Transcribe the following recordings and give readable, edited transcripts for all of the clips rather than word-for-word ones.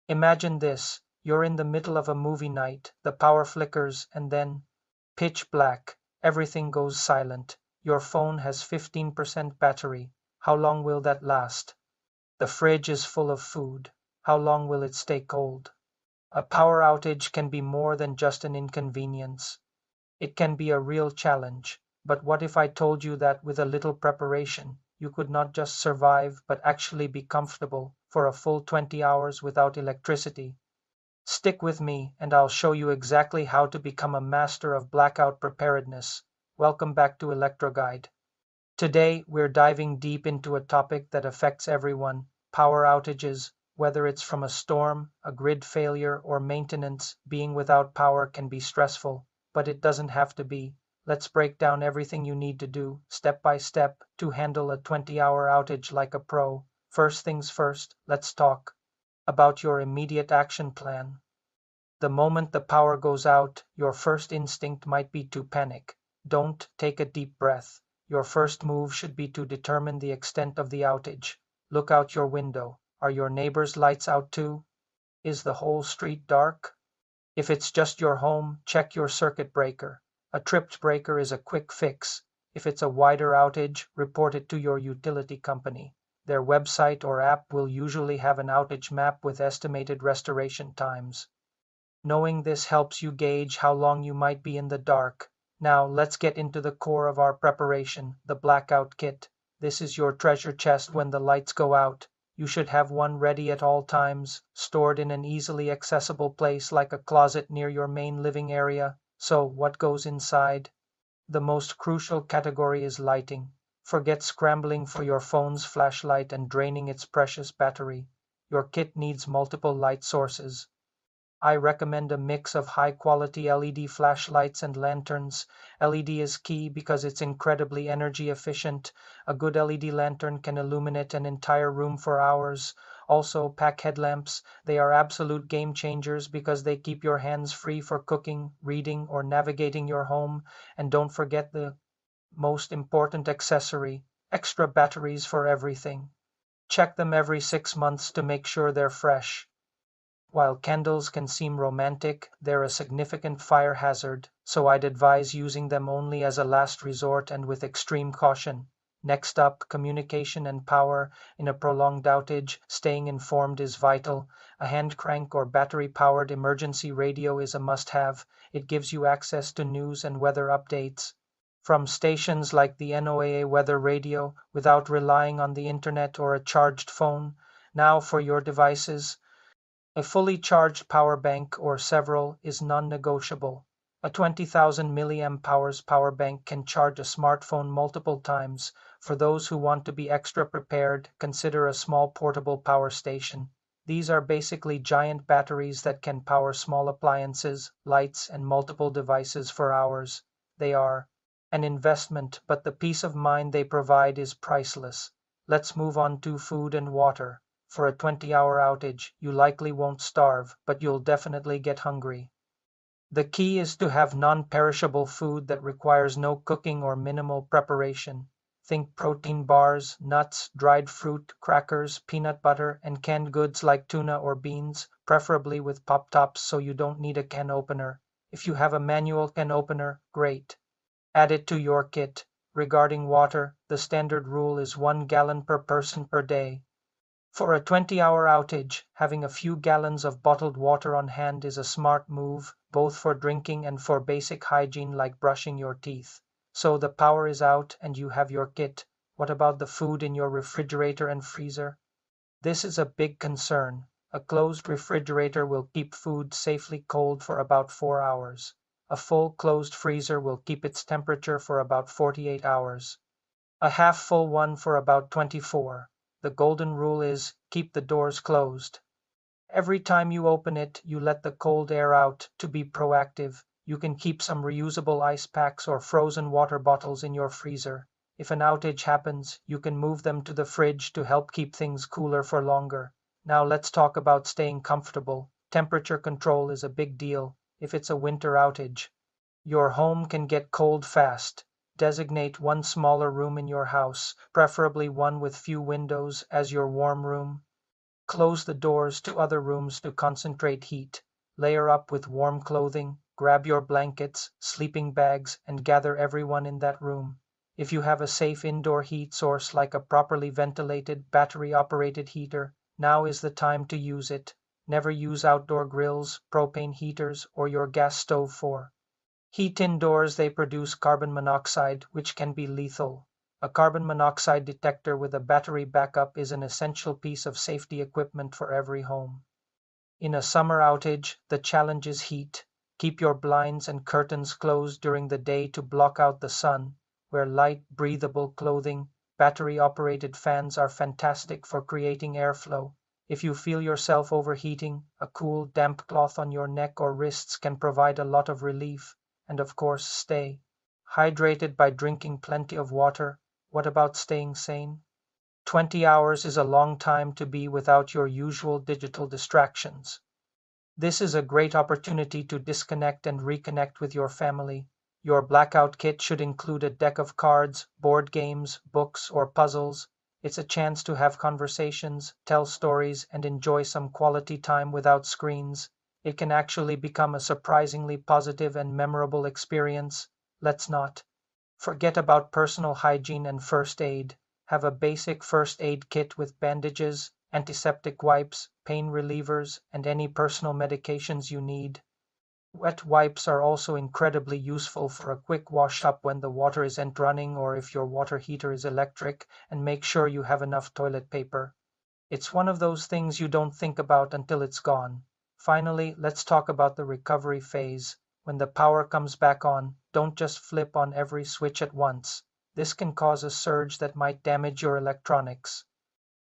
Imagine this, you're in the middle of a movie night, the power flickers, and then pitch black, everything goes silent. Your phone has 15% battery. How long will that last? The fridge is full of food. How long will it stay cold? A power outage can be more than just an inconvenience. It can be a real challenge. But what if I told you that with a little preparation, you could not just survive but actually be comfortable for a full 20 hours without electricity? Stick with me and I'll show you exactly how to become a master of blackout preparedness. Welcome back to Electro Guide. Today, we're diving deep into a topic that affects everyone: power outages. Whether it's from a storm, a grid failure, or maintenance, being without power can be stressful, but it doesn't have to be. Let's break down everything you need to do, step by step, to handle a 20-hour outage like a pro. First things first, let's talk about your immediate action plan. The moment the power goes out, your first instinct might be to panic. Don't take a deep breath. Your first move should be to determine the extent of the outage. Look out your window. Are your neighbors' lights out too? Is the whole street dark? If it's just your home, check your circuit breaker. A tripped breaker is a quick fix. If it's a wider outage, report it to your utility company. Their website or app will usually have an outage map with estimated restoration times. Knowing this helps you gauge how long you might be in the dark. Now, let's get into the core of our preparation, the blackout kit. This is your treasure chest when the lights go out. You should have one ready at all times, stored in an easily accessible place like a closet near your main living area. So, what goes inside? The most crucial category is lighting. Forget scrambling for your phone's flashlight and draining its precious battery. Your kit needs multiple light sources. I recommend a mix of high-quality LED flashlights and lanterns. LED is key because it's incredibly energy efficient. A good LED lantern can illuminate an entire room for hours. Also, pack headlamps. They are absolute game changers because they keep your hands free for cooking, reading, or navigating your home. And don't forget the most important accessory: extra batteries for everything. Check them every 6 months to make sure they're fresh. While candles can seem romantic, they're a significant fire hazard, so I'd advise using them only as a last resort and with extreme caution. Next up, communication and power. In a prolonged outage, staying informed is vital. A hand crank or battery-powered emergency radio is a must-have. It gives you access to news and weather updates from stations like the NOAA weather radio without relying on the internet or a charged phone. Now for your devices. A fully charged power bank or several is non-negotiable. A 20,000 milliamp hours power bank can charge a smartphone multiple times. For those who want to be extra prepared, consider a small portable power station. These are basically giant batteries that can power small appliances, lights, and multiple devices for hours. They are an investment, but the peace of mind they provide is priceless. Let's move on to food and water. For a 20-hour outage, you likely won't starve, but you'll definitely get hungry. The key is to have non-perishable food that requires no cooking or minimal preparation. Think protein bars, nuts, dried fruit, crackers, peanut butter, and canned goods like tuna or beans, preferably with pop tops so you don't need a can opener. If you have a manual can opener, great. Add it to your kit. Regarding water, the standard rule is 1 gallon per person per day. For a 20-hour outage, having a few gallons of bottled water on hand is a smart move, both for drinking and for basic hygiene like brushing your teeth. So the power is out and you have your kit. What about the food in your refrigerator and freezer? This is a big concern. A closed refrigerator will keep food safely cold for about 4 hours. A full closed freezer will keep its temperature for about 48 hours. A half full one for about 24. The golden rule is keep the doors closed. Every time you open it, you let the cold air out. To be proactive, you can keep some reusable ice packs or frozen water bottles in your freezer. If an outage happens, you can move them to the fridge to help keep things cooler for longer. Now let's talk about staying comfortable. Temperature control is a big deal if it's a winter outage. Your home can get cold fast. Designate one smaller room in your house, preferably one with few windows, as your warm room. Close the doors to other rooms to concentrate heat. Layer up with warm clothing, grab your blankets, sleeping bags, and gather everyone in that room. If you have a safe indoor heat source like a properly ventilated, battery-operated heater, now is the time to use it. Never use outdoor grills, propane heaters, or your gas stove for heat indoors. They produce carbon monoxide, which can be lethal. A carbon monoxide detector with a battery backup is an essential piece of safety equipment for every home. In a summer outage, the challenge is heat. Keep your blinds and curtains closed during the day to block out the sun. Wear light, breathable clothing. Battery-operated fans are fantastic for creating airflow. If you feel yourself overheating, a cool, damp cloth on your neck or wrists can provide a lot of relief. And of course, stay hydrated by drinking plenty of water. What about staying sane? 20 hours is a long time to be without your usual digital distractions. This is a great opportunity to disconnect and reconnect with your family. Your blackout kit should include a deck of cards, board games, books, or puzzles. It's a chance to have conversations, tell stories, and enjoy some quality time without screens. It can actually become a surprisingly positive and memorable experience. Let's not forget about personal hygiene and first aid. Have a basic first aid kit with bandages, antiseptic wipes, pain relievers, and any personal medications you need. Wet wipes are also incredibly useful for a quick wash up when the water isn't running or if your water heater is electric, and make sure you have enough toilet paper. It's one of those things you don't think about until it's gone. Finally, let's talk about the recovery phase. When the power comes back on, don't just flip on every switch at once. This can cause a surge that might damage your electronics.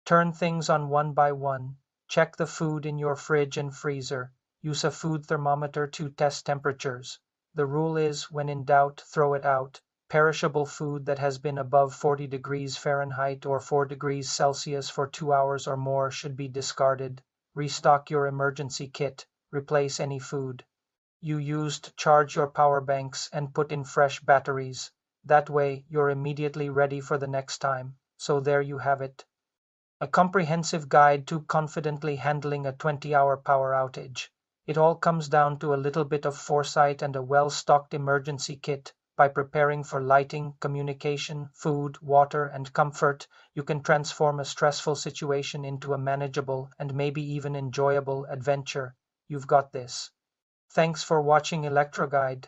Turn things on one by one. Check the food in your fridge and freezer. Use a food thermometer to test temperatures. The rule is, when in doubt, throw it out. Perishable food that has been above 40 degrees Fahrenheit or 4 degrees Celsius for 2 hours or more should be discarded. Restock your emergency kit. Replace any food you used, charge your power banks, and put in fresh batteries. That way, you're immediately ready for the next time. So there you have it. A comprehensive guide to confidently handling a 20-hour power outage. It all comes down to a little bit of foresight and a well-stocked emergency kit. By preparing for lighting, communication, food, water, and comfort, you can transform a stressful situation into a manageable and maybe even enjoyable adventure. You've got this. Thanks for watching ElectroGuide.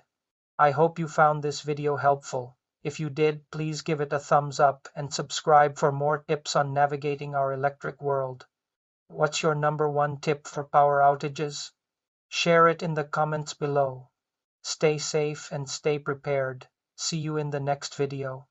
I hope you found this video helpful. If you did, please give it a thumbs up and subscribe for more tips on navigating our electric world. What's your number one tip for power outages? Share it in the comments below. Stay safe and stay prepared. See you in the next video.